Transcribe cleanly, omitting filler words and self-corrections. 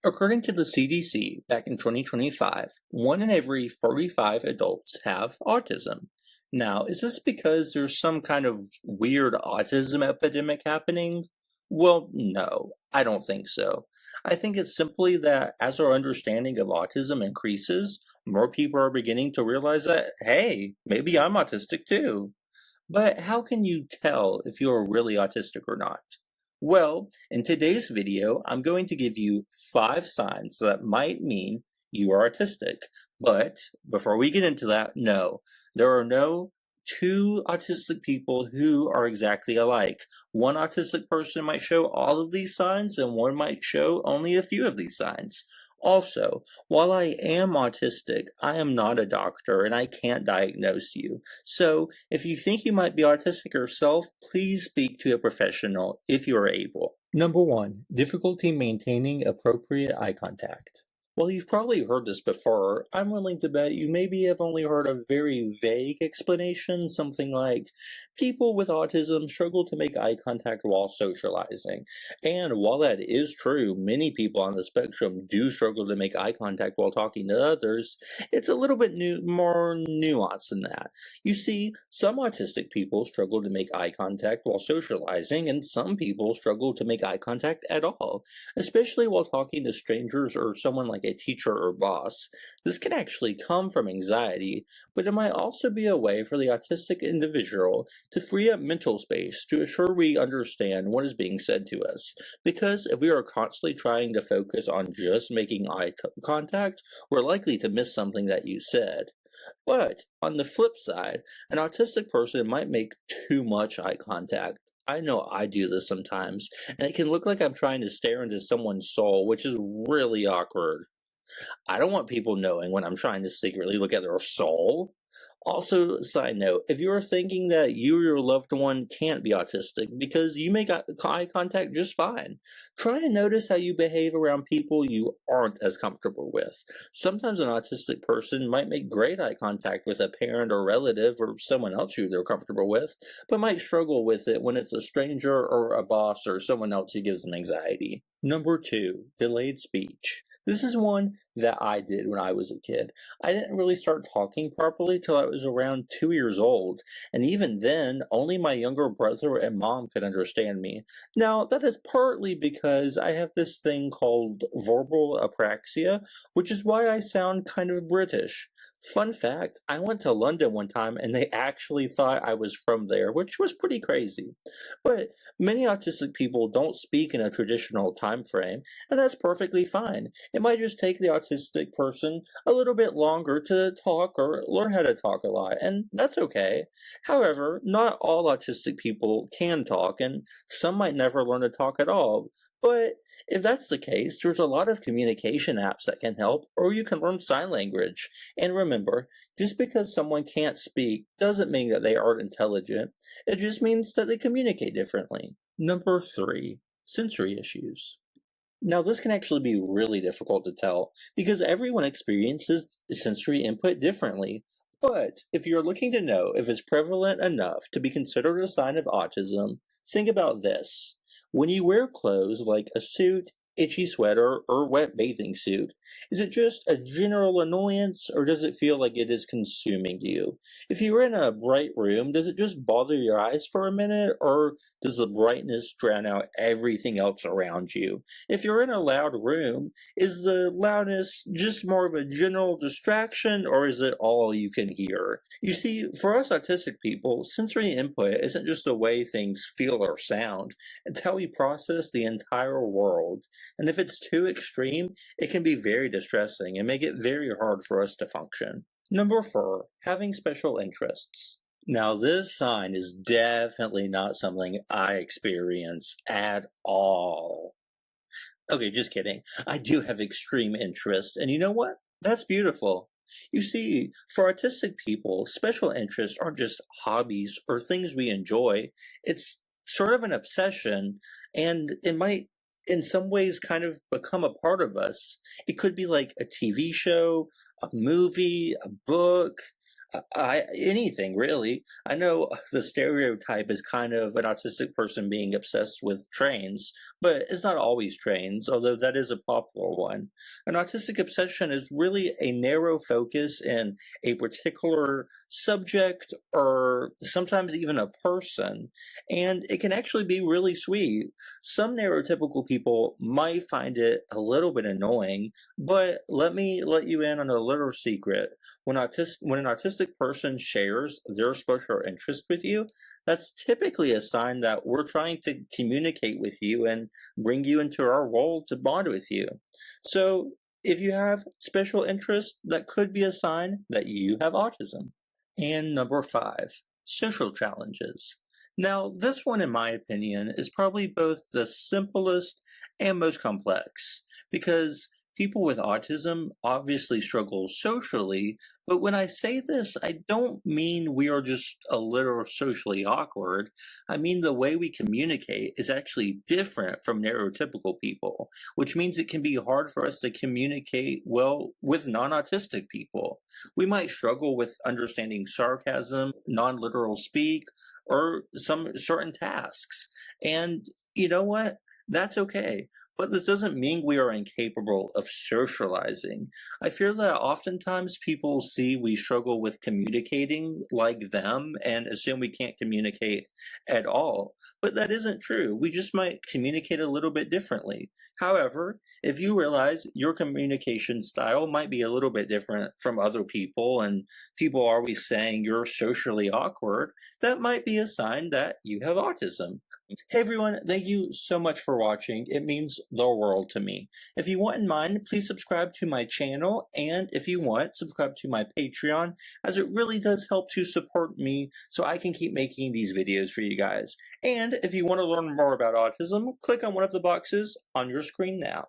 According to the CDC, back in 2025, 1 in every 45 adults have autism. Now, is this because there's some kind of weird autism epidemic happening? Well, no, I don't think so. I think it's simply that as our understanding of autism increases, more people are beginning to realize that, hey, maybe I'm autistic too. But how can you tell if you're really autistic or not? Well, in today's video, I'm going to give you 5 signs that might mean you are autistic. But before we get into that, no, there are no two autistic people who are exactly alike. One autistic person might show all of these signs, and one might show only a few of these signs. Also, while I am autistic, I am not a doctor and I can't diagnose you. So, if you think you might be autistic yourself, please speak to a professional if you are able. Number 1, difficulty maintaining appropriate eye contact. Well, you've probably heard this before. I'm willing to bet you maybe have only heard a very vague explanation, something like, people with autism struggle to make eye contact while socializing. And while that is true, many people on the spectrum do struggle to make eye contact while talking to others, it's a little bit more nuanced than that. You see, some autistic people struggle to make eye contact while socializing, and some people struggle to make eye contact at all, especially while talking to strangers or someone like a teacher or boss. This can actually come from anxiety, but it might also be a way for the autistic individual to free up mental space to assure we understand what is being said to us. Because if we are constantly trying to focus on just making eye contact, we're likely to miss something that you said. But on the flip side, an autistic person might make too much eye contact. I know I do this sometimes, and it can look like I'm trying to stare into someone's soul, which is really awkward. I don't want people knowing when I'm trying to secretly look at their soul. Also, side note, if you are thinking that you or your loved one can't be autistic because you make eye contact just fine, try and notice how you behave around people you aren't as comfortable with. Sometimes an autistic person might make great eye contact with a parent or relative or someone else who they're comfortable with, but might struggle with it when it's a stranger or a boss or someone else who gives them anxiety. Number 2, delayed speech. This is one that I did when I was a kid. I didn't really start talking properly till I was around 2 years old, and even then, only my younger brother and mom could understand me. Now, that is partly because I have this thing called verbal apraxia, which is why I sound kind of British. Fun fact, I went to London one time and they actually thought I was from there, which was pretty crazy. But many autistic people don't speak in a traditional time frame, and that's perfectly fine. It might just take the autistic person a little bit longer to talk or learn how to talk a lot, and that's okay. However, not all autistic people can talk, and some might never learn to talk at all. But if that's the case, there's a lot of communication apps that can help, or you can learn sign language. And remember, just because someone can't speak doesn't mean that they aren't intelligent. It just means that they communicate differently. Number 3, sensory issues. Now, this can actually be really difficult to tell because everyone experiences sensory input differently. But if you're looking to know if it's prevalent enough to be considered a sign of autism, think about this. When you wear clothes like a suit, itchy sweater, or wet bathing suit, is it just a general annoyance, or does it feel like it is consuming you? If you're in a bright room, does it just bother your eyes for a minute, or does the brightness drown out everything else around you? If you're in a loud room, is the loudness just more of a general distraction, or is it all you can hear? You see, for us autistic people, sensory input isn't just the way things feel or sound, it's how we process the entire world. And if it's too extreme, it can be very distressing and make it very hard for us to function. Number 4, having special interests. Now, this sign is definitely not something I experience at all. Okay, just kidding. I do have extreme interest, and you know what? That's beautiful. You see, for autistic people, special interests aren't just hobbies or things we enjoy. It's sort of an obsession, and it might in some ways kind of become a part of us. It could be like a TV show, a movie, a book, Anything really. I know the stereotype is kind of an autistic person being obsessed with trains, but it's not always trains, although that is a popular one. An autistic obsession is really a narrow focus in a particular subject or sometimes even a person, and it can actually be really sweet. Some neurotypical people might find it a little bit annoying, but let me let you in on a little secret. When an autistic person shares their special interest with you, that's typically a sign that we're trying to communicate with you and bring you into our world to bond with you. So, if you have special interest, that could be a sign that you have autism. And number 5, social challenges. Now, this one, in my opinion, is probably both the simplest and most complex because people with autism obviously struggle socially, but when I say this, I don't mean we are just a little socially awkward. I mean the way we communicate is actually different from neurotypical people, which means it can be hard for us to communicate well with non-autistic people. We might struggle with understanding sarcasm, non-literal speak, or some certain tasks. And you know what? That's okay. But this doesn't mean we are incapable of socializing. I fear that oftentimes people see we struggle with communicating like them and assume we can't communicate at all. But that isn't true. We just might communicate a little bit differently. However, if you realize your communication style might be a little bit different from other people and people are always saying you're socially awkward, that might be a sign that you have autism. Hey everyone, thank you so much for watching. It means the world to me. If you want in mind, please subscribe to my channel, and if you want, subscribe to my Patreon, as it really does help to support me so I can keep making these videos for you guys. And if you want to learn more about autism, click on one of the boxes on your screen now.